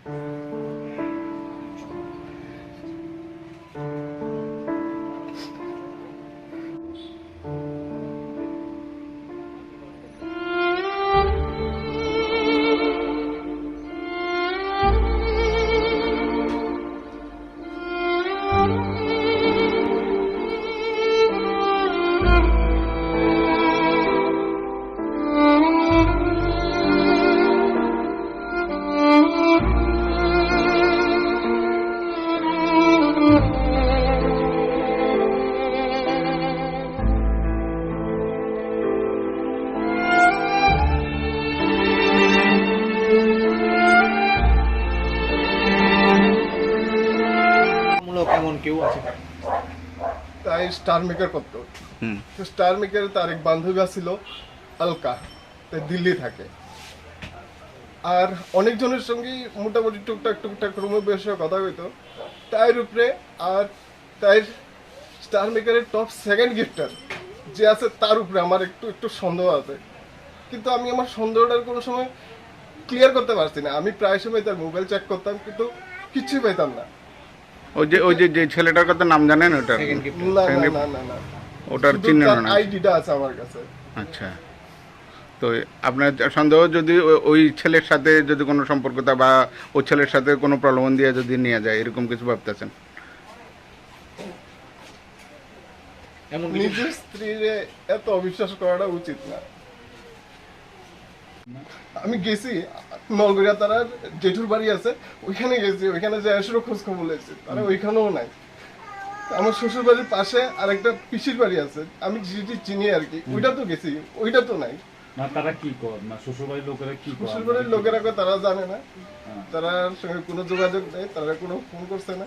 এমন কেউ আছে তাই স্টার মেকার করতো। স্টার মেকারে তার এক বান্ধবী ছিল আলকা, তাই দিল্লি থাকে। আর অনেকজনের সঙ্গেই মোটামুটি টুকটাক টুকটাক রুমে বসে কথা হইতো তার উপরে। আর তাই স্টার মেকারের টপ সেকেন্ড গিফটার যে আছে তার উপরে আমার একটু একটু সন্দেহ আছে, কিন্তু আমি আমার সন্দেহটার কোনো সময় ক্লিয়ার করতে পারছি না। আমি প্রায় সময় তার মোবাইল চেক করতাম কিন্তু কিছুই পেতাম না। ওই যে ছেলেটার কথা নাম জানেন? ওটার না ওটার চিহ্ন না, আইডিটা আছে আমার কাছে। আচ্ছা, তো আপনার সন্দেহ যদি ওই ছেলের সাথে যদি কোনো সম্পর্কতা বা ওই ছেলের সাথে কোনো প্রলোভন দিয়ে যদি নিয়ে যায়, এরকম কিছু ভাবতেছেন? নিজের স্ত্রীরে এত অবিশ্বাস করাটা উচিত না। আমি গেছি নলগড়িয়া, তারা জেঠুর বাড়ি আছে, ওইখানে গেছি, ওইখানে যে আসলে খোঁজ খবর লেগেছি, তারা ওইখানেও নাই। আমার শ্বশুর বাড়ির পাশে আর একটা পিসির বাড়ি আছে, আমি যেটি চিনি আর কি, ওইটা তো গেছি, ওইটা তো নাই। না তারা কি করে না, শ্বশুরবাড়ির লোকেরা কি করে? শ্বশুরবাড়ির লোকেরা তারা জানে না, তারা সঙ্গে কোনো যোগাযোগ নেই, তারা কোনো ফোন করছে না।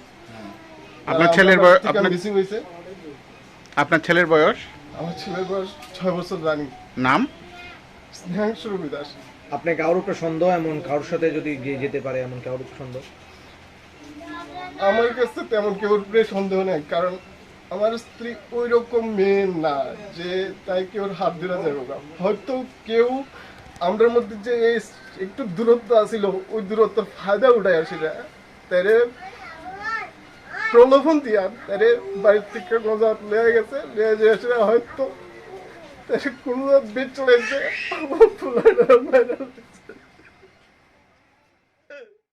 আপনার ছেলের বয়স? মিসিং হয়েছে। আপনার ছেলের বয়স? আমার ছেলের বয়স 6 বছর রানিং। নাম? স্নেহাংশু দাস। আপনি কারোর উপরে সন্দেহ, এমন কারোর সাথে যদি যেতে পারে এমন কারোর উপরে সন্দেহ? আমার কাছে তেমন কেউ উপরে সন্দেহ নেই, কারণ আমার স্ত্রী ওই রকম মেয়ে না যে তাই কেউ হাত ধরে যাবে না। হয়তো কেউ আমাদের মধ্যে যে একটু দূরত্ব আছিল, ওই দূরত্বের ফায়দা উঠায় আসিরা তারে প্রলোভন দিয়া তারে বাড়ির থেকে নজাত লেগে গেছে, লেগে যে আসলে হয়তো তারে কোনো বেচ চলেছে আমার